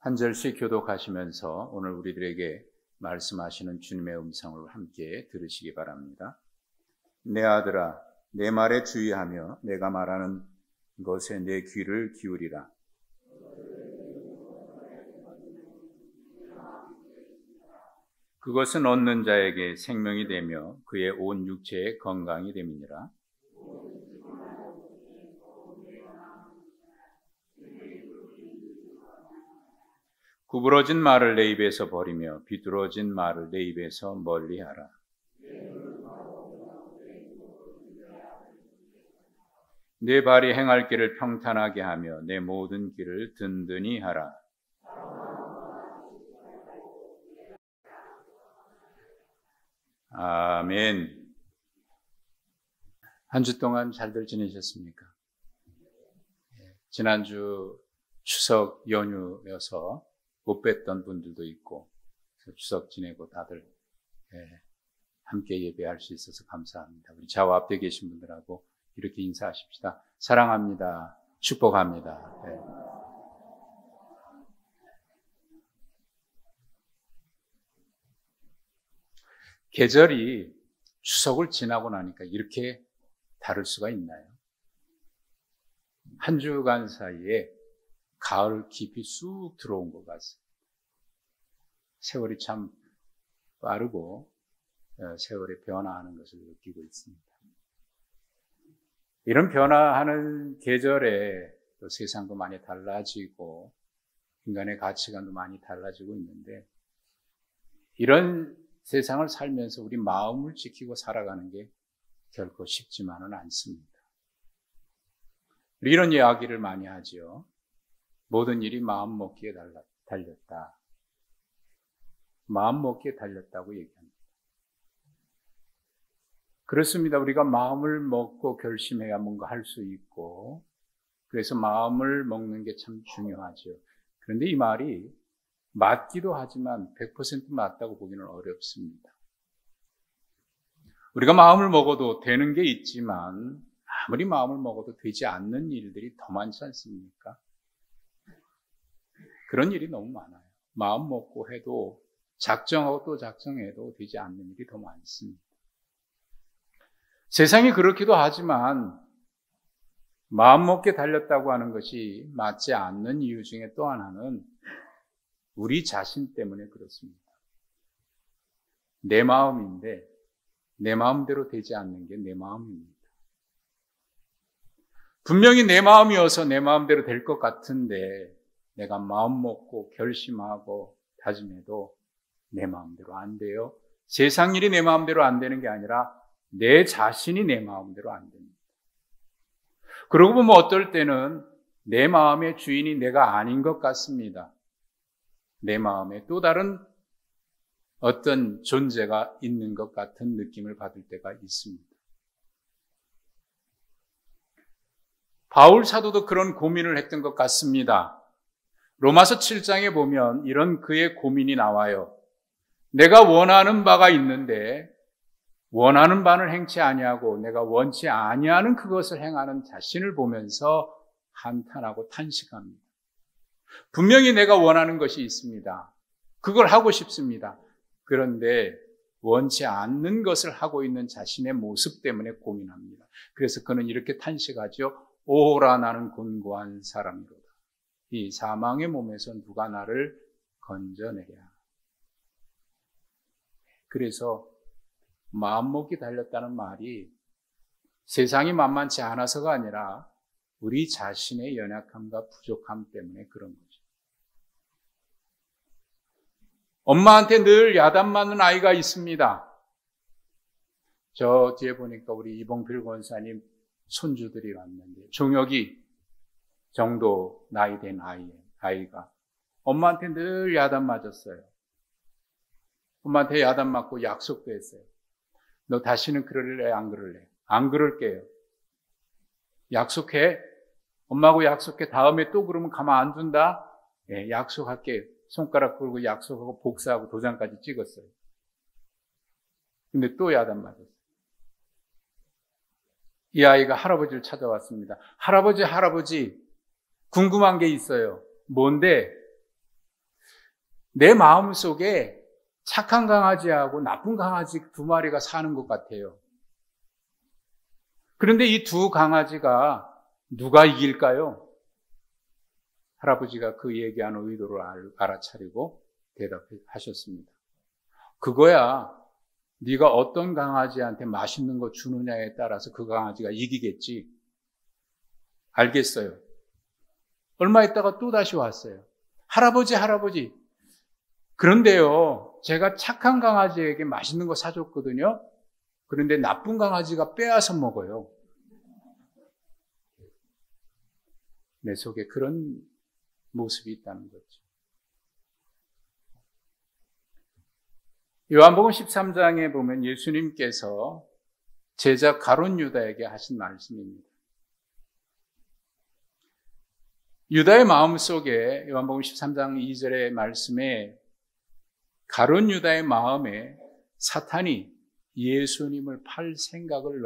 한 절씩 교독하시면서 오늘 우리들에게 말씀하시는 주님의 음성을 함께 들으시기 바랍니다. 내 아들아, 내 말에 주의하며 내가 말하는 것에 내 귀를 기울이라. 그것은 얻는 자에게 생명이 되며 그의 온 육체에 건강이 됨이니라. 구부러진 말을 내 입에서 버리며 비뚤어진 말을 내 입에서 멀리하라. 내 발이 행할 길을 평탄하게 하며 내 모든 길을 든든히 하라. 아멘. 한 주 동안 잘들 지내셨습니까? 지난주 추석 연휴여서 못 뵀던 분들도 있고 추석 지내고 다들 함께 예배할 수 있어서 감사합니다. 우리 좌우 앞에 계신 분들하고 이렇게 인사하십시다. 사랑합니다. 축복합니다. 계절이 추석을 지나고 나니까 이렇게 다를 수가 있나요? 한 주간 사이에 가을 깊이 쑥 들어온 것 같습니다. 세월이 참 빠르고 세월의 변화하는 것을 느끼고 있습니다. 이런 변화하는 계절에 또 세상도 많이 달라지고 인간의 가치관도 많이 달라지고 있는데 이런 세상을 살면서 우리 마음을 지키고 살아가는 게 결코 쉽지만은 않습니다. 이런 이야기를 많이 하지요. 모든 일이 마음 먹기에 달렸다. 마음 먹기에 달렸다고 얘기합니다. 그렇습니다. 우리가 마음을 먹고 결심해야 뭔가 할 수 있고 그래서 마음을 먹는 게 참 중요하죠. 그런데 이 말이 맞기도 하지만 100% 맞다고 보기는 어렵습니다. 우리가 마음을 먹어도 되는 게 있지만 아무리 마음을 먹어도 되지 않는 일들이 더 많지 않습니까? 그런 일이 너무 많아요. 마음 먹고 해도 작정하고 또 작정해도 되지 않는 일이 더 많습니다. 세상이 그렇기도 하지만 마음 먹게 달렸다고 하는 것이 맞지 않는 이유 중에 또 하나는 우리 자신 때문에 그렇습니다. 내 마음인데 내 마음대로 되지 않는 게 내 마음입니다. 분명히 내 마음이어서 내 마음대로 될 것 같은데 내가 마음 먹고 결심하고 다짐해도 내 마음대로 안 돼요. 세상 일이 내 마음대로 안 되는 게 아니라 내 자신이 내 마음대로 안 됩니다. 그러고 보면 어떨 때는 내 마음의 주인이 내가 아닌 것 같습니다. 내 마음에 또 다른 어떤 존재가 있는 것 같은 느낌을 받을 때가 있습니다. 바울 사도도 그런 고민을 했던 것 같습니다. 로마서 7장에 보면 이런 그의 고민이 나와요. 내가 원하는 바가 있는데 원하는 바는 행치 아니하고 내가 원치 아니하는 그것을 행하는 자신을 보면서 한탄하고 탄식합니다. 분명히 내가 원하는 것이 있습니다. 그걸 하고 싶습니다. 그런데 원치 않는 것을 하고 있는 자신의 모습 때문에 고민합니다. 그래서 그는 이렇게 탄식하죠. 오라 나는 곤고한 사람이로다. 이 사망의 몸에서 누가 나를 건져내랴. 그래서 마음먹기 달렸다는 말이 세상이 만만치 않아서가 아니라 우리 자신의 연약함과 부족함 때문에 그런 거죠. 엄마한테 늘 야단 맞는 아이가 있습니다. 저 뒤에 보니까 우리 이봉필 권사님 손주들이 왔는데 종혁이 정도 나이 된 아이가 엄마한테 늘 야단 맞았어요. 엄마한테 야단 맞고 약속도 했어요. 너 다시는 그럴래 안 그럴래? 안 그럴게요. 약속해. 엄마하고 약속해. 다음에 또 그러면 가만 안 둔다. 예, 약속할게. 손가락 걸고 약속하고 복사하고 도장까지 찍었어요. 근데 또 야단 맞았어요. 이 아이가 할아버지를 찾아왔습니다. 할아버지, 궁금한 게 있어요. 뭔데? 내 마음 속에 착한 강아지하고 나쁜 강아지 두 마리가 사는 것 같아요. 그런데 이 두 강아지가 누가 이길까요? 할아버지가 그 얘기하는 의도를 알아차리고 대답하셨습니다. 그거야, 네가 어떤 강아지한테 맛있는 거 주느냐에 따라서 그 강아지가 이기겠지. 알겠어요. 얼마 있다가 또 다시 왔어요. 할아버지. 그런데요, 제가 착한 강아지에게 맛있는 거 사줬거든요. 그런데 나쁜 강아지가 빼앗아 먹어요. 내 속에 그런 모습이 있다는 거죠. 요한복음 13장에 보면 예수님께서 제자 가룟 유다에게 하신 말씀입니다. 유다의 마음속에 요한복음 13장 2절의 말씀에 가룟 유다의 마음에 사탄이 예수님을 팔 생각을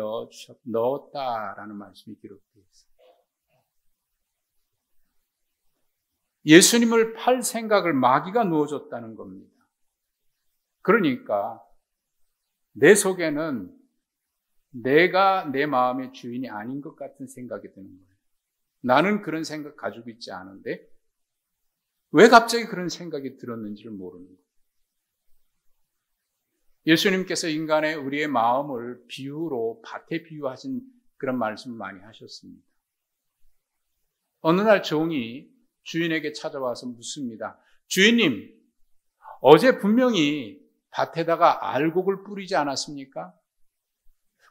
넣었다라는 말씀이 기록되어 있습니다. 예수님을 팔 생각을 마귀가 넣어줬다는 겁니다. 그러니까 내 속에는 내가 내 마음의 주인이 아닌 것 같은 생각이 드는 거예요. 나는 그런 생각 가지고 있지 않은데 왜 갑자기 그런 생각이 들었는지를 모르는 거예요. 예수님께서 우리의 마음을 비유로 밭에 비유하신 그런 말씀을 많이 하셨습니다. 어느 날 종이 주인에게 찾아와서 묻습니다. 주인님, 어제 분명히 밭에다가 알곡을 뿌리지 않았습니까?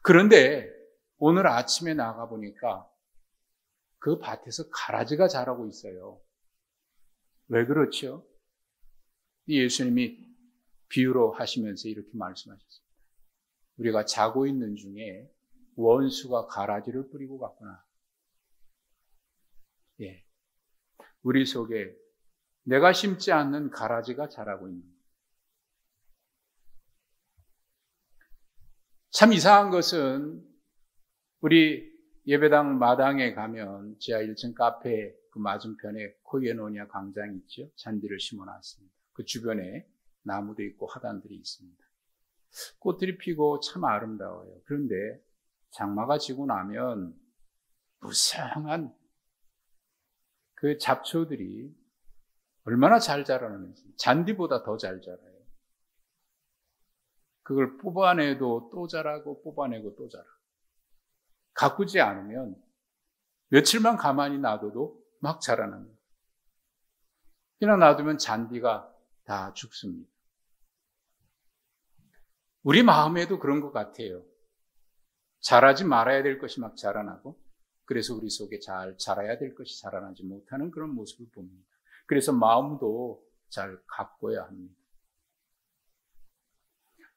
그런데 오늘 아침에 나가보니까 그 밭에서 가라지가 자라고 있어요. 왜 그렇죠? 예수님이 비유로 하시면서 이렇게 말씀하셨습니다. 우리가 자고 있는 중에 원수가 가라지를 뿌리고 갔구나. 예. 우리 속에 내가 심지 않는 가라지가 자라고 있는 거예요. 참 이상한 것은 우리 예배당 마당에 가면 지하 1층 카페 그 맞은편에 코이에노니아 광장이 있죠. 잔디를 심어놨습니다. 그 주변에 나무도 있고 화단들이 있습니다. 꽃들이 피고 참 아름다워요. 그런데 장마가 지고 나면 무성한 그 잡초들이 얼마나 잘 자라는지, 잔디보다 더 잘 자라요. 그걸 뽑아내도 또 자라고 뽑아내고 또 자라고. 가꾸지 않으면 며칠만 가만히 놔둬도 막 자라는 거예요. 그냥 놔두면 잔디가 다 죽습니다. 우리 마음에도 그런 것 같아요. 자라지 말아야 될 것이 막 자라나고 그래서 우리 속에 잘 자라야 될 것이 자라나지 못하는 그런 모습을 봅니다. 그래서 마음도 잘 가꿔야 합니다.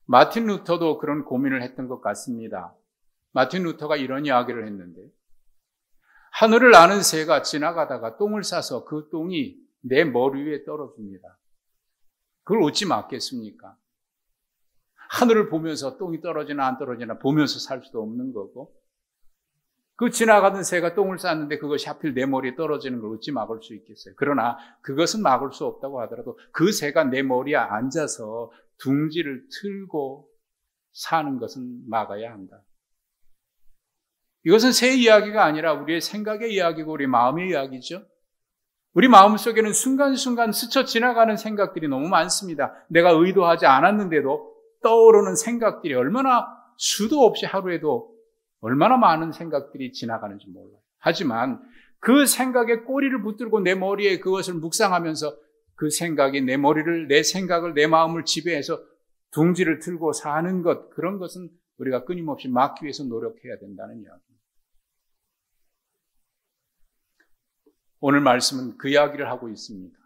마틴 루터도 그런 고민을 했던 것 같습니다. 마틴 루터가 이런 이야기를 했는데 하늘을 나는 새가 지나가다가 똥을 싸서 그 똥이 내 머리 위에 떨어집니다. 그걸 어찌 막겠습니까? 하늘을 보면서 똥이 떨어지나 안 떨어지나 보면서 살 수도 없는 거고 그 지나가던 새가 똥을 쌌는데 그것이 하필 내 머리에 떨어지는 걸 어찌 막을 수 있겠어요? 그러나 그것은 막을 수 없다고 하더라도 그 새가 내 머리에 앉아서 둥지를 틀고 사는 것은 막아야 한다. 이것은 새 이야기가 아니라 우리의 생각의 이야기고 우리 마음의 이야기죠. 우리 마음속에는 순간순간 스쳐 지나가는 생각들이 너무 많습니다. 내가 의도하지 않았는데도 떠오르는 생각들이 얼마나 수도 없이 하루에도 얼마나 많은 생각들이 지나가는지 몰라요. 하지만 그 생각에 꼬리를 붙들고 내 머리에 그것을 묵상하면서 그 생각이 내 머리를, 내 생각을, 내 마음을 지배해서 둥지를 틀고 사는 것, 그런 것은 우리가 끊임없이 막기 위해서 노력해야 된다는 이야기입니다. 오늘 말씀은 그 이야기를 하고 있습니다.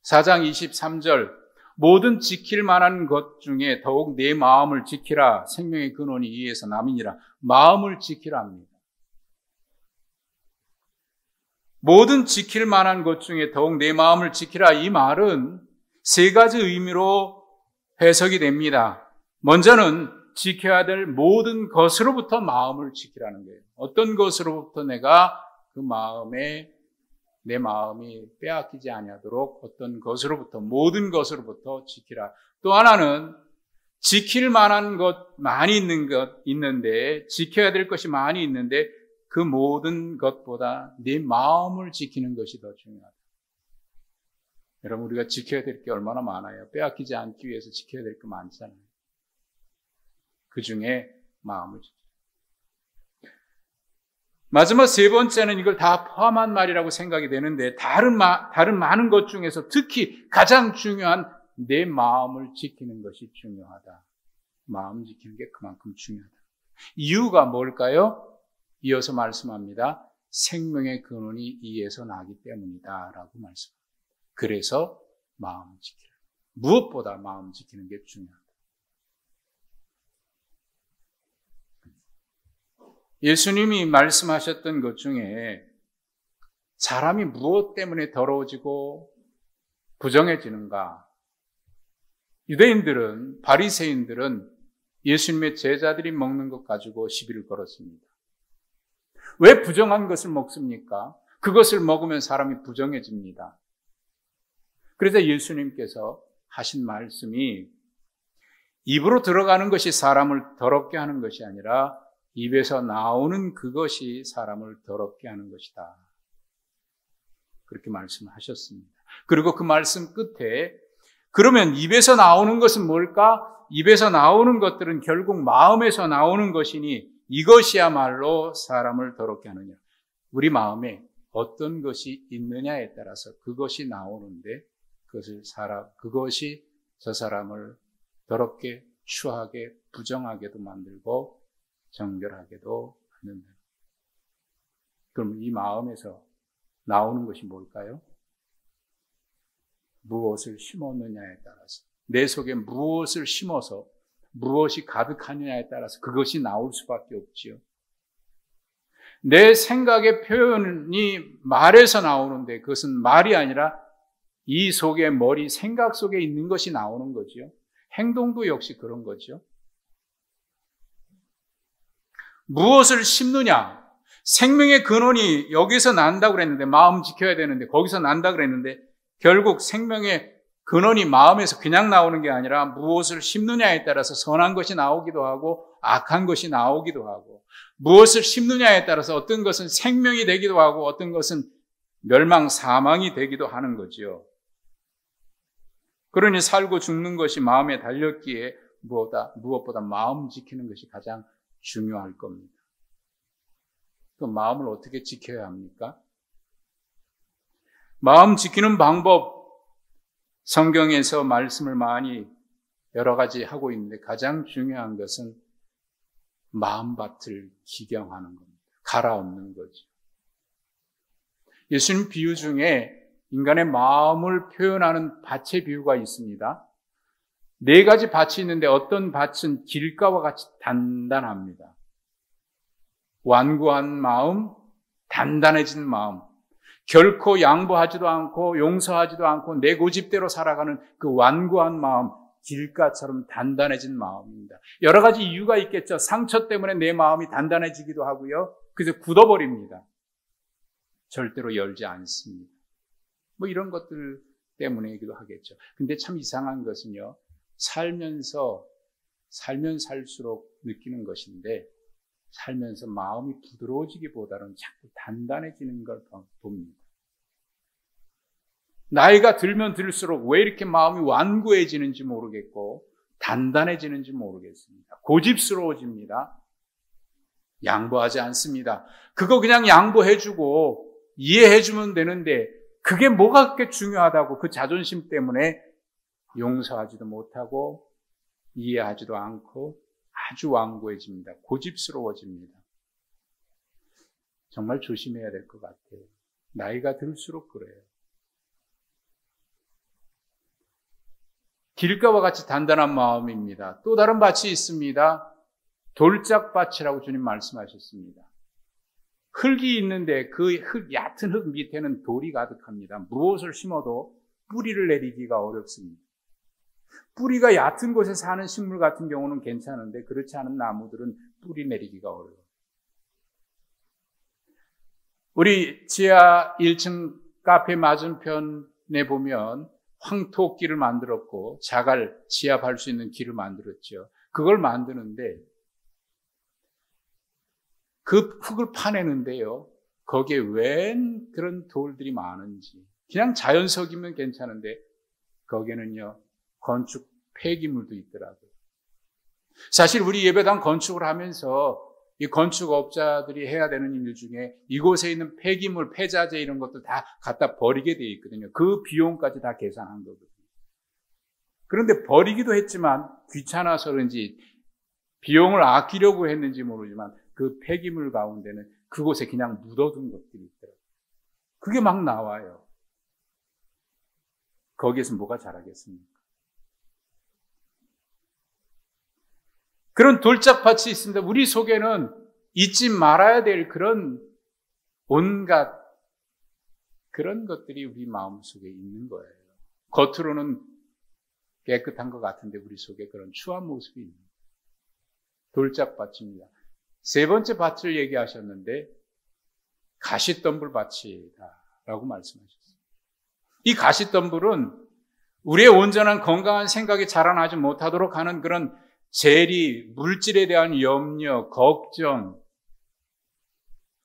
4장 23절 모든 지킬 만한 것 중에 더욱 내 마음을 지키라. 생명의 근원이 이에서 남이니라. 마음을 지키라 합니다. 모든 지킬 만한 것 중에 더욱 내 마음을 지키라. 이 말은 세 가지 의미로 해석이 됩니다. 먼저는 지켜야 될 모든 것으로부터 마음을 지키라는 거예요. 어떤 것으로부터 내가 그 마음에 내 마음이 빼앗기지 아니하도록 어떤 것으로부터, 모든 것으로부터 지키라. 또 하나는 지킬 만한 것 많이 있는데, 지켜야 될 것이 많이 있는데 그 모든 것보다 내 마음을 지키는 것이 더 중요하다. 여러분, 우리가 지켜야 될 게 얼마나 많아요. 빼앗기지 않기 위해서 지켜야 될 게 많잖아요. 그 중에 마음을 지키라. 마지막 세 번째는 이걸 다 포함한 말이라고 생각이 되는데, 다른 많은 것 중에서 특히 가장 중요한 내 마음을 지키는 것이 중요하다. 마음 지키는 게 그만큼 중요하다. 이유가 뭘까요? 이어서 말씀합니다. 생명의 근원이 이에서 나기 때문이다 라고 말씀합니다. 그래서 마음 지키라. 무엇보다 마음 지키는 게 중요하다. 예수님이 말씀하셨던 것 중에 사람이 무엇 때문에 더러워지고 부정해지는가? 유대인들은, 바리새인들은 예수님의 제자들이 먹는 것 가지고 시비를 걸었습니다. 왜 부정한 것을 먹습니까? 그것을 먹으면 사람이 부정해집니다. 그래서 예수님께서 하신 말씀이 입으로 들어가는 것이 사람을 더럽게 하는 것이 아니라 입에서 나오는 그것이 사람을 더럽게 하는 것이다. 그렇게 말씀하셨습니다. 그리고 그 말씀 끝에 그러면 입에서 나오는 것은 뭘까? 입에서 나오는 것들은 결국 마음에서 나오는 것이니 이것이야말로 사람을 더럽게 하느냐. 우리 마음에 어떤 것이 있느냐에 따라서 그것이 나오는데 그것이 저 사람을 더럽게, 추하게, 부정하게도 만들고 정결하게도 하는다. 그럼 이 마음에서 나오는 것이 뭘까요? 무엇을 심었느냐에 따라서, 내 속에 무엇을 심어서 무엇이 가득하느냐에 따라서 그것이 나올 수밖에 없지요. 내 생각의 표현이 말에서 나오는데 그것은 말이 아니라 이 속에 머리, 생각 속에 있는 것이 나오는 거죠. 행동도 역시 그런 거죠. 무엇을 심느냐? 생명의 근원이 여기서 난다고 그랬는데, 마음 지켜야 되는데 거기서 난다고 그랬는데, 결국 생명의 근원이 마음에서 그냥 나오는 게 아니라 무엇을 심느냐에 따라서 선한 것이 나오기도 하고 악한 것이 나오기도 하고, 무엇을 심느냐에 따라서 어떤 것은 생명이 되기도 하고 어떤 것은 멸망, 사망이 되기도 하는 거죠. 그러니 살고 죽는 것이 마음에 달렸기에 무엇보다 마음 지키는 것이 가장 중요할 겁니다. 그 마음을 어떻게 지켜야 합니까? 마음 지키는 방법, 성경에서 말씀을 많이 여러 가지 하고 있는데 가장 중요한 것은 마음밭을 기경하는 겁니다. 갈아엎는 거죠. 예수님 비유 중에 인간의 마음을 표현하는 밭의 비유가 있습니다. 4가지 밭이 있는데 어떤 밭은 길가와 같이 단단합니다. 완고한 마음, 단단해진 마음, 결코 양보하지도 않고 용서하지도 않고 내 고집대로 살아가는 그 완고한 마음, 길가처럼 단단해진 마음입니다. 여러 가지 이유가 있겠죠. 상처 때문에 내 마음이 단단해지기도 하고요. 그래서 굳어버립니다. 절대로 열지 않습니다. 뭐 이런 것들 때문이기도 하겠죠. 근데 참 이상한 것은요, 살면 살수록 느끼는 것인데, 살면서 마음이 부드러워지기보다는 자꾸 단단해지는 걸 봅니다. 나이가 들면 들수록 왜 이렇게 마음이 완고해지는지 모르겠고 단단해지는지 모르겠습니다. 고집스러워집니다. 양보하지 않습니다. 그거 그냥 양보해주고 이해해주면 되는데 그게 뭐가 그렇게 중요하다고 그 자존심 때문에 용서하지도 못하고 이해하지도 않고 아주 완고해집니다. 고집스러워집니다. 정말 조심해야 될 것 같아요. 나이가 들수록 그래요. 길가와 같이 단단한 마음입니다. 또 다른 밭이 있습니다. 돌짝밭이라고 주님 말씀하셨습니다. 흙이 있는데 그 얕은 흙 밑에는 돌이 가득합니다. 무엇을 심어도 뿌리를 내리기가 어렵습니다. 뿌리가 얕은 곳에 사는 식물 같은 경우는 괜찮은데 그렇지 않은 나무들은 뿌리 내리기가 어려워요. 우리 지하 1층 카페 맞은편에 보면 황토길을 만들었고 자갈 지압할 수 있는 길을 만들었죠. 그걸 만드는데 그 흙을 파내는데요. 거기에 웬 그런 돌들이 많은지. 그냥 자연석이면 괜찮은데 거기에는요. 건축 폐기물도 있더라고요. 사실 우리 예배당 건축을 하면서 이 건축업자들이 해야 되는 일 중에 이곳에 있는 폐기물, 폐자재 이런 것도 다 갖다 버리게 되어 있거든요. 그 비용까지 다 계산한 거거든요. 그런데 버리기도 했지만 귀찮아서 그런지 비용을 아끼려고 했는지 모르지만 그 폐기물 가운데는 그곳에 그냥 묻어둔 것들이 있더라고요. 그게 막 나와요. 거기에서 뭐가 자라겠습니까? 그런 돌짝밭이 있습니다. 우리 속에는 잊지 말아야 될 그런 온갖 그런 것들이 우리 마음속에 있는 거예요. 겉으로는 깨끗한 것 같은데 우리 속에 그런 추한 모습이 있는 거예요. 돌짝밭입니다. 세 번째 밭을 얘기하셨는데 가시덤불 밭이다라고 말씀하셨어요. 이 가시덤불은 우리의 온전한 건강한 생각이 자라나지 못하도록 하는 그런 재리, 물질에 대한 염려, 걱정,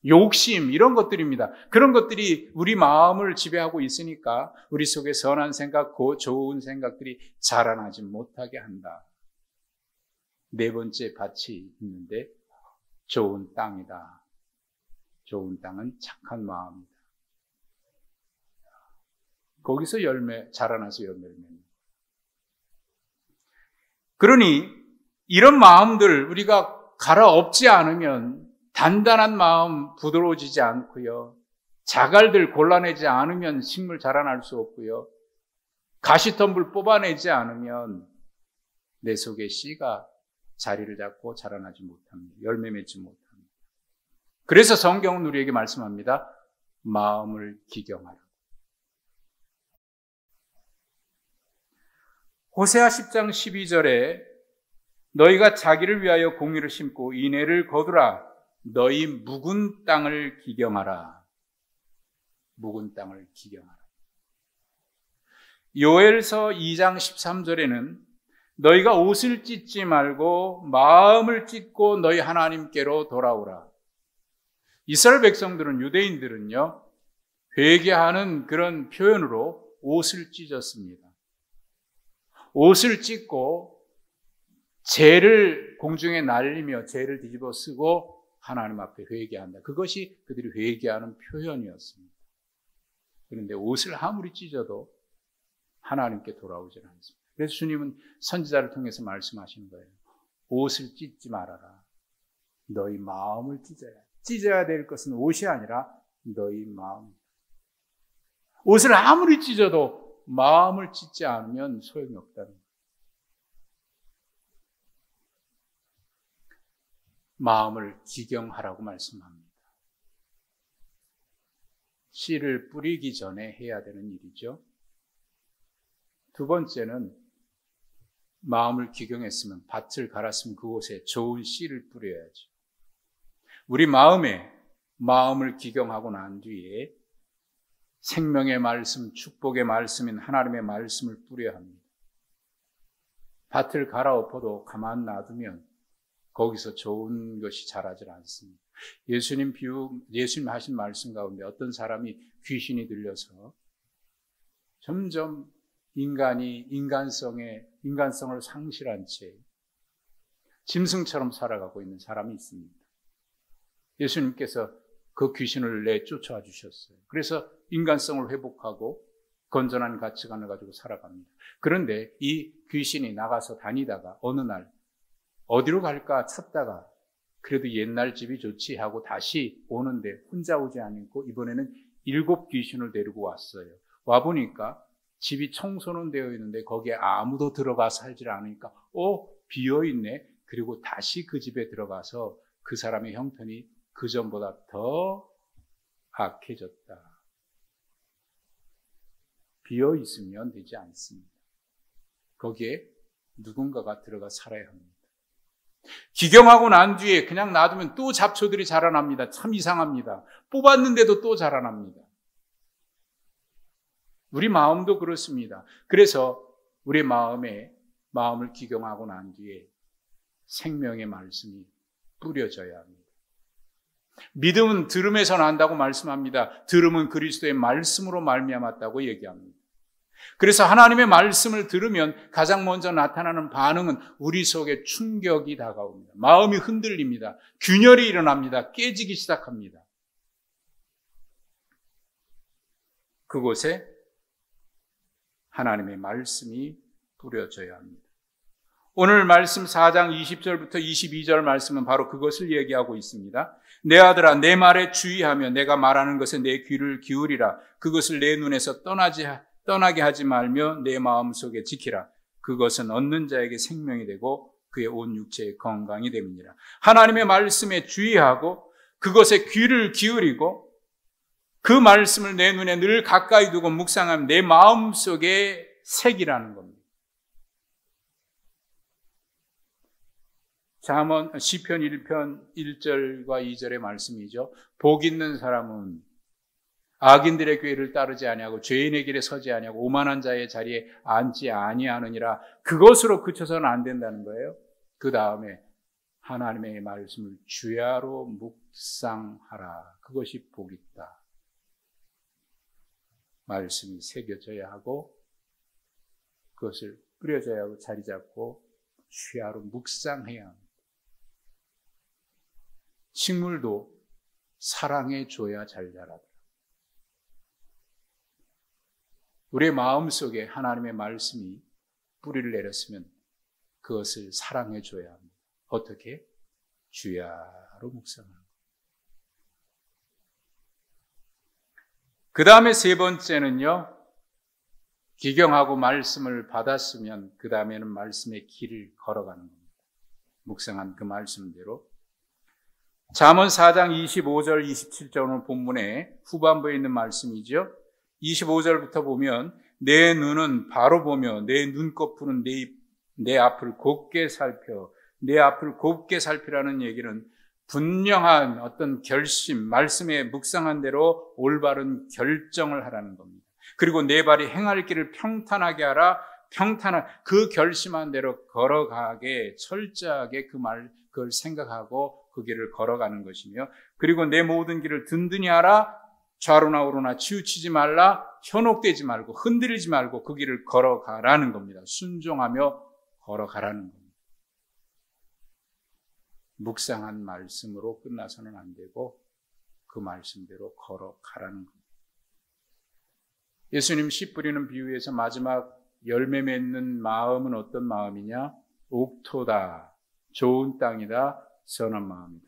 욕심 이런 것들입니다. 그런 것들이 우리 마음을 지배하고 있으니까 우리 속에 선한 생각, 좋은 생각들이 자라나지 못하게 한다. 네 번째 밭이 있는데 좋은 땅이다. 좋은 땅은 착한 마음이다. 거기서 자라나서 열매를 맺는. 그러니 이런 마음들 우리가 갈아엎지 않으면 단단한 마음 부드러워지지 않고요. 자갈들 골라내지 않으면 식물 자라날 수 없고요. 가시덤불 뽑아내지 않으면 내 속에 씨가 자리를 잡고 자라나지 못합니다. 열매 맺지 못합니다. 그래서 성경은 우리에게 말씀합니다. 마음을 기경하라. 호세아 10장 12절에 너희가 자기를 위하여 공의를 심고 인애를 거두라. 너희 묵은 땅을 기경하라. 묵은 땅을 기경하라. 요엘서 2장 13절에는 너희가 옷을 찢지 말고 마음을 찢고 너희 하나님께로 돌아오라. 이스라엘 백성들은, 유대인들은요, 회개하는 그런 표현으로 옷을 찢었습니다. 옷을 찢고 죄를 공중에 날리며 죄를 뒤집어 쓰고 하나님 앞에 회개한다. 그것이 그들이 회개하는 표현이었습니다. 그런데 옷을 아무리 찢어도 하나님께 돌아오질 않습니다. 그래서 주님은 선지자를 통해서 말씀하시는 거예요. 옷을 찢지 말아라. 너희 마음을 찢어야. 찢어야 될 것은 옷이 아니라 너희 마음. 옷을 아무리 찢어도 마음을 찢지 않으면 소용이 없다는 거예요. 마음을 기경하라고 말씀합니다. 씨를 뿌리기 전에 해야 되는 일이죠. 두 번째는 마음을 기경했으면, 밭을 갈았으면 그곳에 좋은 씨를 뿌려야죠. 우리 마음을 기경하고 난 뒤에 생명의 말씀, 축복의 말씀인 하나님의 말씀을 뿌려야 합니다. 밭을 갈아엎어도 가만 놔두면 거기서 좋은 것이 자라질 않습니다. 예수님 하신 말씀 가운데 어떤 사람이 귀신이 들려서 점점 인간성을 상실한 채 짐승처럼 살아가고 있는 사람이 있습니다. 예수님께서 그 귀신을 내쫓아 주셨어요. 그래서 인간성을 회복하고 건전한 가치관을 가지고 살아갑니다. 그런데 이 귀신이 나가서 다니다가 어느 날 어디로 갈까 찾다가 그래도 옛날 집이 좋지 하고 다시 오는데 혼자 오지 않고 이번에는 7 귀신을 데리고 왔어요. 와보니까 집이 청소는 되어 있는데 거기에 아무도 들어가 살질 않으니까 비어있네. 그리고 다시 그 집에 들어가서 그 사람의 형편이 그전보다 더 악해졌다. 비어있으면 되지 않습니다. 거기에 누군가가 들어가 살아야 합니다. 기경하고 난 뒤에 그냥 놔두면 또 잡초들이 자라납니다. 참 이상합니다. 뽑았는데도 또 자라납니다. 우리 마음도 그렇습니다. 그래서 우리 마음을 기경하고 난 뒤에 생명의 말씀이 뿌려져야 합니다. 믿음은 들음에서 난다고 말씀합니다. 들음은 그리스도의 말씀으로 말미암았다고 얘기합니다. 그래서 하나님의 말씀을 들으면 가장 먼저 나타나는 반응은 우리 속에 충격이 다가옵니다. 마음이 흔들립니다. 균열이 일어납니다. 깨지기 시작합니다. 그곳에 하나님의 말씀이 뿌려져야 합니다. 오늘 말씀 4장 20절부터 22절 말씀은 바로 그것을 얘기하고 있습니다. 내 아들아, 내 말에 주의하며 내가 말하는 것에 내 귀를 기울이라. 그것을 내 눈에서 떠나게 하지 말며 내 마음속에 지키라. 그것은 얻는 자에게 생명이 되고 그의 온 육체의 건강이 됨이니라. 하나님의 말씀에 주의하고 그것에 귀를 기울이고 그 말씀을 내 눈에 늘 가까이 두고 묵상하면 내 마음속에 색이라는 겁니다. 시편 1편 1절과 2절의 말씀이죠. 복 있는 사람은 악인들의 궤를 따르지 아니하고 죄인의 길에 서지 아니하고 오만한 자의 자리에 앉지 아니하느니라. 그것으로 그쳐서는 안 된다는 거예요. 그 다음에 하나님의 말씀을 주야로 묵상하라. 그것이 복 있다. 말씀이 새겨져야 하고 그것을 뿌려져야 하고 자리 잡고 주야로 묵상해야 합니다. 식물도 사랑해 줘야 잘 자라더라. 우리의 마음속에 하나님의 말씀이 뿌리를 내렸으면 그것을 사랑해 줘야 합니다. 어떻게? 주야로 묵상합니다. 그 다음에 세 번째는요, 기경하고 말씀을 받았으면 그 다음에는 말씀의 길을 걸어가는 겁니다. 묵상한 그 말씀대로. 잠언 4장 25절 27절 오늘 본문에 후반부에 있는 말씀이죠. 25절부터 보면 내 눈은 바로 보며 내 눈꺼풀은 내 앞을 곱게 살펴. 내 앞을 곱게 살피라는 얘기는 분명한 어떤 결심, 말씀에 묵상한 대로 올바른 결정을 하라는 겁니다. 그리고 내 발이 행할 길을 평탄하게 하라. 그 결심한 대로 걸어가게 철저하게 그걸 생각하고 그 길을 걸어가는 것이며, 그리고 내 모든 길을 든든히 하라. 좌로나 우로나 치우치지 말라. 현혹되지 말고 흔들리지 말고 그 길을 걸어가라는 겁니다. 순종하며 걸어가라는 겁니다. 묵상한 말씀으로 끝나서는 안 되고 그 말씀대로 걸어가라는 겁니다. 예수님 씨 뿌리는 비유에서 마지막 열매 맺는 마음은 어떤 마음이냐? 옥토다, 좋은 땅이다, 선한 마음이다.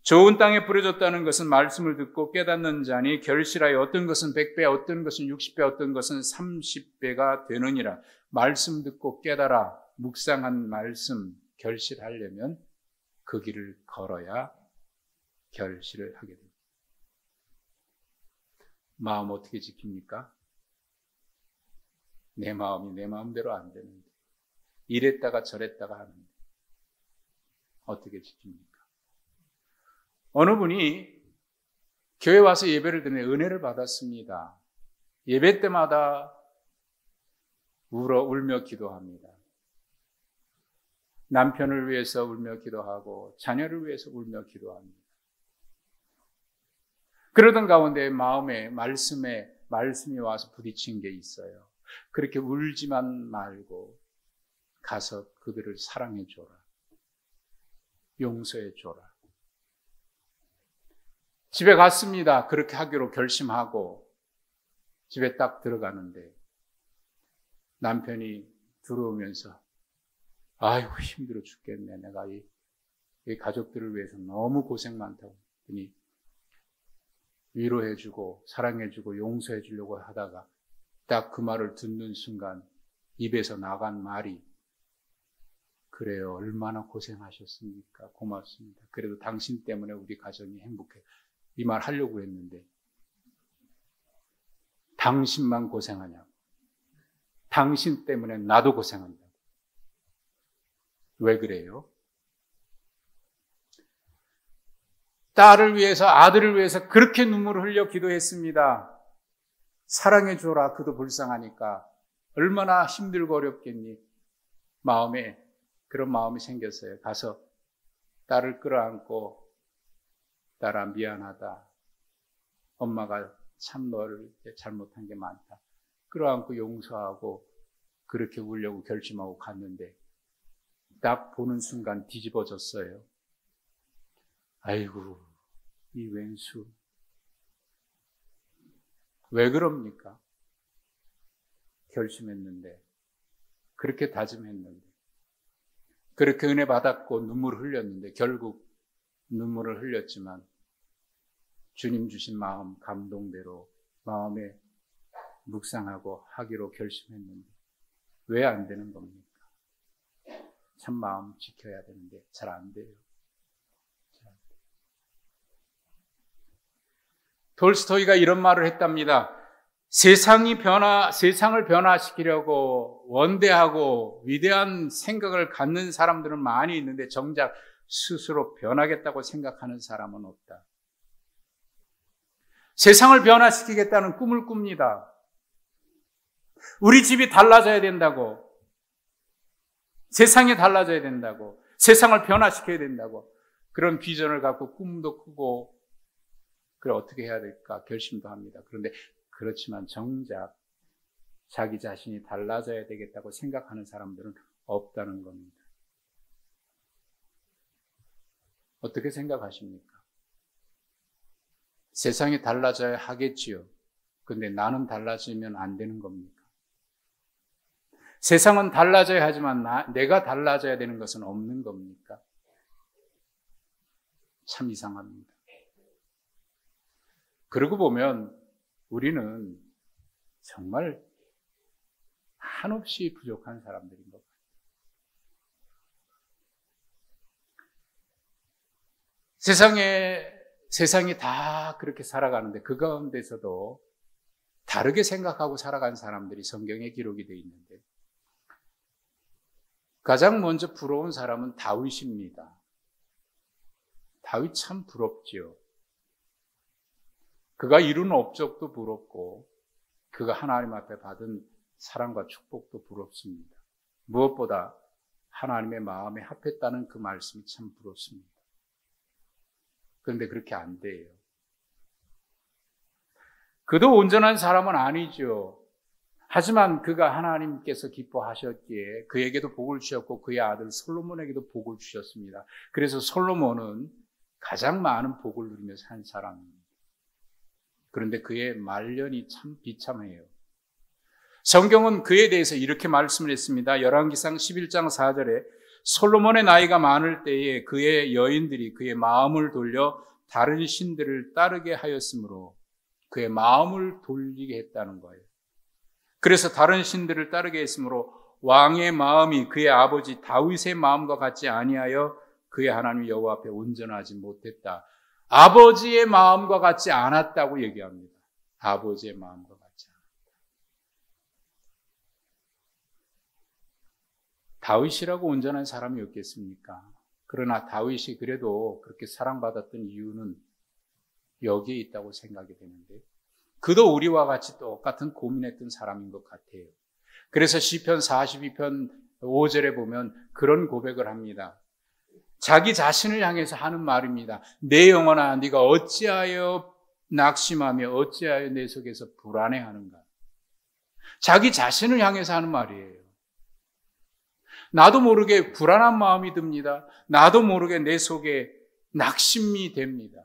좋은 땅에 뿌려졌다는 것은 말씀을 듣고 깨닫는 자니 결실하여 어떤 것은 100배, 어떤 것은 60배, 어떤 것은 30배가 되느니라. 말씀 듣고 깨달아 묵상한 말씀 결실하려면 그 길을 걸어야 결실을 하게 됩니다. 마음 어떻게 지킵니까? 내 마음이 내 마음대로 안 되는데, 이랬다가 저랬다가 하는데 어떻게 지킵니까? 어느 분이 교회 와서 예배를 드리는 은혜를 받았습니다. 예배 때마다 울며 기도합니다. 남편을 위해서 울며 기도하고 자녀를 위해서 울며 기도합니다. 그러던 가운데 마음에 말씀이 와서 부딪힌 게 있어요. 그렇게 울지만 말고 가서 그들을 사랑해 줘라. 용서해 줘라. 집에 갔습니다. 그렇게 하기로 결심하고 집에 딱 들어가는데 남편이 들어오면서 아이고 힘들어 죽겠네. 내가 이 가족들을 위해서 너무 고생 많다고 했더니 위로해주고 사랑해주고 용서해주려고 하다가 딱 그 말을 듣는 순간 입에서 나간 말이 그래요. 얼마나 고생하셨습니까? 고맙습니다. 그래도 당신 때문에 우리 가정이 행복해. 이 말 하려고 했는데 당신만 고생하냐고. 당신 때문에 나도 고생한다고. 왜 그래요? 딸을 위해서, 아들을 위해서 그렇게 눈물을 흘려 기도했습니다. 사랑해 줘라. 그도 불쌍하니까. 얼마나 힘들고 어렵겠니. 마음에 그런 마음이 생겼어요. 가서 딸을 끌어안고 딸아 미안하다. 엄마가 참 너를 잘못한 게 많다. 끌어안고 용서하고 그렇게 울려고 결심하고 갔는데 딱 보는 순간 뒤집어졌어요. 아이고 이 왼수 왜 그럽니까? 결심했는데 그렇게 다짐했는데 그렇게 은혜 받았고 눈물을 흘렸는데 결국 눈물을 흘렸지만 주님 주신 마음 감동대로 마음에 묵상하고 하기로 결심했는데 왜 안 되는 겁니까? 참 마음 지켜야 되는데 잘 안 돼요. 톨스토이가 이런 말을 했답니다. 세상을 변화시키려고 원대하고 위대한 생각을 갖는 사람들은 많이 있는데 정작 스스로 변하겠다고 생각하는 사람은 없다. 세상을 변화시키겠다는 꿈을 꿉니다. 우리 집이 달라져야 된다고, 세상이 달라져야 된다고, 세상을 변화시켜야 된다고 그런 비전을 갖고 꿈도 꾸고 그래 어떻게 해야 될까 결심도 합니다. 그런데 그렇지만 정작 자기 자신이 달라져야 되겠다고 생각하는 사람들은 없다는 겁니다. 어떻게 생각하십니까? 세상이 달라져야 하겠지요. 그런데 나는 달라지면 안 되는 겁니까? 세상은 달라져야 하지만 내가 달라져야 되는 것은 없는 겁니까? 참 이상합니다. 그러고 보면 우리는 정말 한없이 부족한 사람들인 것 같아요. 세상이 다 그렇게 살아가는데 그 가운데서도 다르게 생각하고 살아간 사람들이 성경에 기록이 되어 있는데 가장 먼저 부러운 사람은 다윗입니다. 다윗 참 부럽지요. 그가 이룬 업적도 부럽고 그가 하나님 앞에 받은 사랑과 축복도 부럽습니다. 무엇보다 하나님의 마음에 합했다는 그 말씀이 참 부럽습니다. 그런데 그렇게 안 돼요. 그도 온전한 사람은 아니죠. 하지만 그가 하나님께서 기뻐하셨기에 그에게도 복을 주셨고 그의 아들 솔로몬에게도 복을 주셨습니다. 그래서 솔로몬은 가장 많은 복을 누리며 산 사람입니다. 그런데 그의 말년이 참 비참해요. 성경은 그에 대해서 이렇게 말씀을 했습니다. 열왕기상 11장 4절에 솔로몬의 나이가 많을 때에 그의 여인들이 그의 마음을 돌려 다른 신들을 따르게 하였으므로 그의 마음을 돌리게 했다는 거예요. 그래서 다른 신들을 따르게 했으므로 왕의 마음이 그의 아버지 다윗의 마음과 같지 아니하여 그의 하나님 여호와 앞에 온전하지 못했다. 아버지의 마음과 같지 않았다고 얘기합니다. 아버지의 마음과 같지 않았다. 다윗이라고 온전한 사람이 없겠습니까? 그러나 다윗이 그래도 그렇게 사랑받았던 이유는 여기에 있다고 생각이 되는데 그도 우리와 같이 똑같은 고민했던 사람인 것 같아요. 그래서 시편 42편 5절에 보면 그런 고백을 합니다. 자기 자신을 향해서 하는 말입니다. 내 영혼아 네가 어찌하여 낙심하며 어찌하여 내 속에서 불안해하는가. 자기 자신을 향해서 하는 말이에요. 나도 모르게 불안한 마음이 듭니다. 나도 모르게 내 속에 낙심이 됩니다.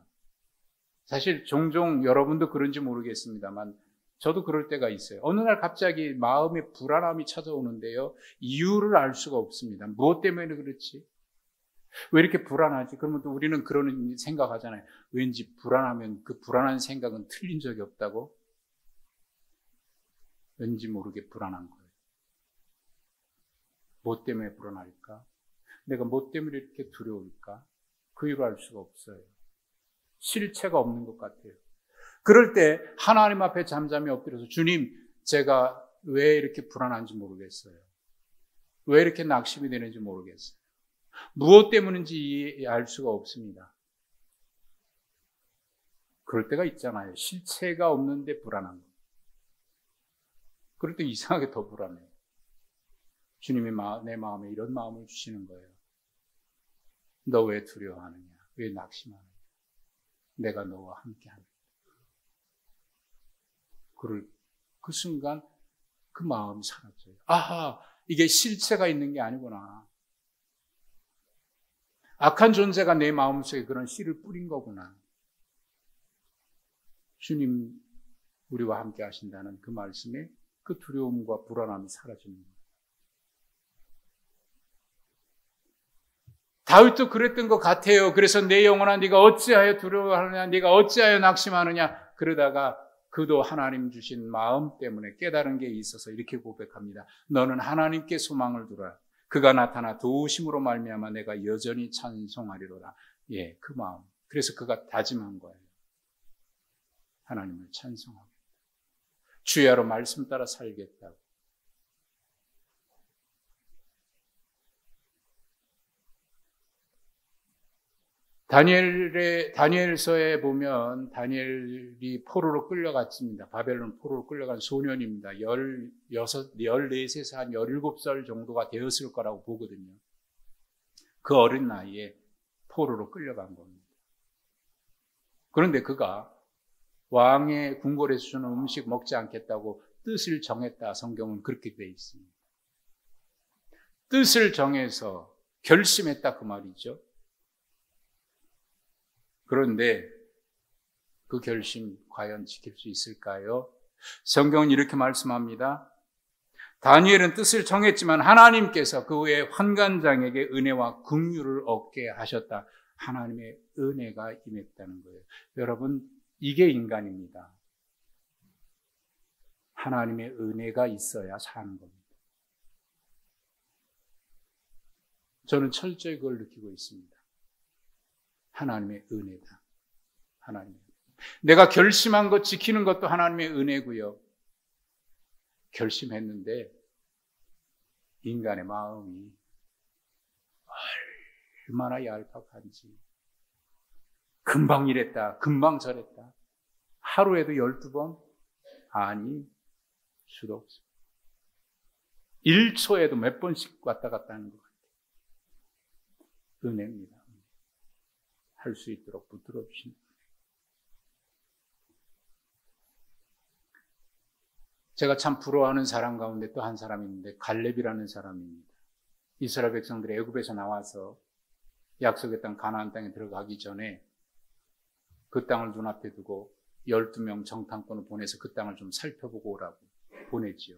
사실 종종 여러분도 그런지 모르겠습니다만 저도 그럴 때가 있어요. 어느 날 갑자기 마음에 불안함이 찾아오는데요. 이유를 알 수가 없습니다. 무엇 때문에 그렇지? 왜 이렇게 불안하지? 그러면 또 우리는 그런 생각하잖아요. 왠지 불안하면 그 불안한 생각은 틀린 적이 없다고? 왠지 모르게 불안한 거예요. 뭐 때문에 불안할까? 내가 뭐 때문에 이렇게 두려울까? 그 이유를 알 수가 없어요. 실체가 없는 것 같아요. 그럴 때 하나님 앞에 잠잠히 엎드려서 주님, 제가 왜 이렇게 불안한지 모르겠어요. 왜 이렇게 낙심이 되는지 모르겠어요. 무엇 때문인지 알 수가 없습니다. 그럴 때가 있잖아요. 실체가 없는데 불안한 거. 그럴 때 이상하게 더 불안해요. 주님이 내 마음에 이런 마음을 주시는 거예요. 너 왜 두려워하느냐? 왜 낙심하느냐? 내가 너와 함께하느냐? 그 순간 그 마음이 사라져요. 아하, 이게 실체가 있는 게 아니구나. 악한 존재가 내 마음속에 그런 씨를 뿌린 거구나. 주님 우리와 함께 하신다는 그 말씀에 그 두려움과 불안함이 사라지는 거예요. 다윗도 그랬던 것 같아요. 그래서 내 영혼아 네가 어찌하여 두려워하느냐, 네가 어찌하여 낙심하느냐. 그러다가 그도 하나님 주신 마음 때문에 깨달은 게 있어서 이렇게 고백합니다. 너는 하나님께 소망을 두라. 그가 나타나 도우심으로 말미암아 내가 여전히 찬송하리로다. 예, 그 마음. 그래서 그가 다짐한 거예요. 하나님을 찬송하겠다. 주야로 말씀 따라 살겠다고. 다니엘서에 보면 다니엘이 포로로 끌려갔습니다. 바벨론 포로로 끌려간 소년입니다. 14세에서 한 17살 정도가 되었을 거라고 보거든요. 그 어린 나이에 포로로 끌려간 겁니다. 그런데 그가 왕의 궁궐에서 주는 음식 먹지 않겠다고 뜻을 정했다. 성경은 그렇게 되어 있습니다. 뜻을 정해서 결심했다 그 말이죠. 그런데 그 결심 과연 지킬 수 있을까요? 성경은 이렇게 말씀합니다. 다니엘은 뜻을 정했지만 하나님께서 그 후에 환관장에게 은혜와 긍휼을 얻게 하셨다. 하나님의 은혜가 임했다는 거예요. 여러분, 이게 인간입니다. 하나님의 은혜가 있어야 사는 겁니다. 저는 철저히 그걸 느끼고 있습니다. 하나님의 은혜다. 하나님의 은혜. 내가 결심한 것 지키는 것도 하나님의 은혜고요. 결심했는데 인간의 마음이 얼마나 얄팍한지. 금방 이랬다. 금방 저랬다. 하루에도 12번? 아니, 수도 없어. 1초에도 몇 번씩 왔다 갔다 하는 것 같아요. 은혜입니다. 할 수 있도록 붙들어 주신 제가 참 부러워하는 사람 가운데 또 한 사람이 있는데 갈렙이라는 사람입니다. 이스라엘 백성들이 애굽에서 나와서 약속의 땅 가나안 땅에 들어가기 전에 그 땅을 눈앞에 두고 12명 정탐꾼을 보내서 그 땅을 좀 살펴보고 오라고 보냈지요.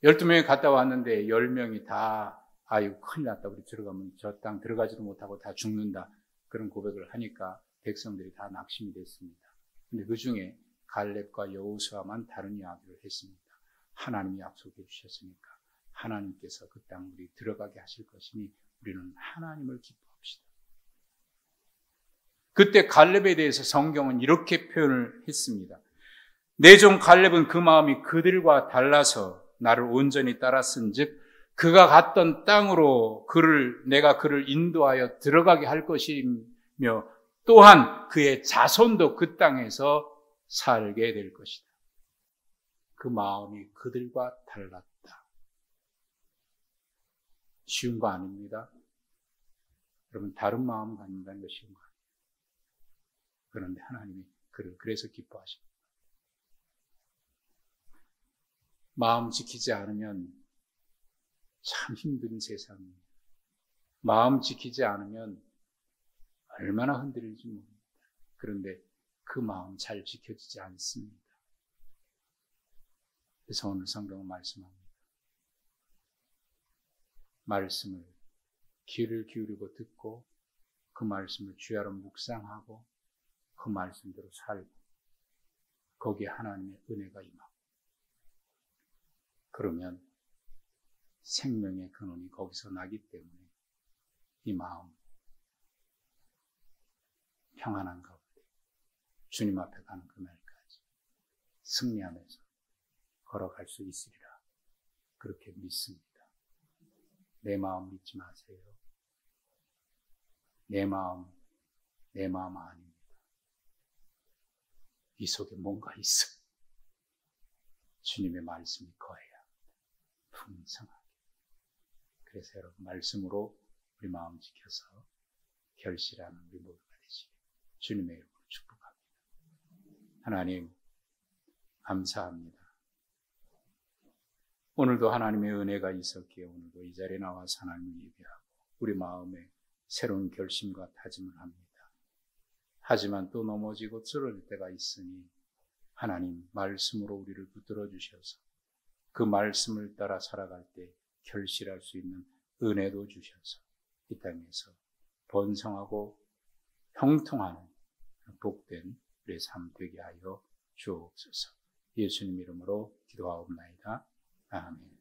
12명이 갔다 왔는데 10명이 다 아이고 큰일 났다. 우리 들어가면 저 땅 들어가지도 못하고 다 죽는다. 그런 고백을 하니까 백성들이 다 낙심이 됐습니다. 근데 그 중에 갈렙과 여호수아만 다른 이야기를 했습니다. 하나님이 약속해 주셨으니까 하나님께서 그 땅 우리 들어가게 하실 것이니 우리는 하나님을 기뻐합시다. 그때 갈렙에 대해서 성경은 이렇게 표현을 했습니다. 내 종 갈렙은 그 마음이 그들과 달라서 나를 온전히 따랐은즉 그가 갔던 땅으로 내가 그를 인도하여 들어가게 할 것이며 또한 그의 자손도 그 땅에서 살게 될 것이다. 그 마음이 그들과 달랐다. 쉬운 거 아닙니다. 여러분, 다른 마음 갖는다는 게 쉬운 거 아니에요. 그런데 하나님이 그를 그래서 기뻐하십니다. 마음 지키지 않으면 참 힘든 세상입니다. 마음 지키지 않으면 얼마나 흔들릴지 모릅니다. 그런데 그 마음 잘 지켜지지 않습니다. 그래서 오늘 성경은 말씀합니다. 말씀을 귀를 기울이고 듣고 그 말씀을 주야로 묵상하고 그 말씀대로 살고 거기에 하나님의 은혜가 임하고 그러면 생명의 근원이 거기서 나기 때문에 이 마음 평안한 가운데 주님 앞에 가는 그날까지 승리하면서 걸어갈 수 있으리라 그렇게 믿습니다. 내 마음 믿지 마세요. 내 마음 아닙니다. 이 속에 뭔가 있어. 주님의 말씀이 거해야 합니다. 풍성하게. 그래서 여러분 말씀으로 우리 마음 지켜서 결실하는 우리 모두가 되시길 주님의 이름으로 축복합니다. 하나님 감사합니다. 오늘도 하나님의 은혜가 있었기에 오늘도 이 자리에 나와서 하나님을 예배하고 우리 마음에 새로운 결심과 다짐을 합니다. 하지만 또 넘어지고 쓰러질 때가 있으니 하나님 말씀으로 우리를 붙들어 주셔서 그 말씀을 따라 살아갈 때 결실할 수 있는 은혜도 주셔서 이 땅에서 번성하고 형통하는 복된 우리의 삶 되게 하여 주옵소서. 예수님 이름으로 기도하옵나이다. 아멘.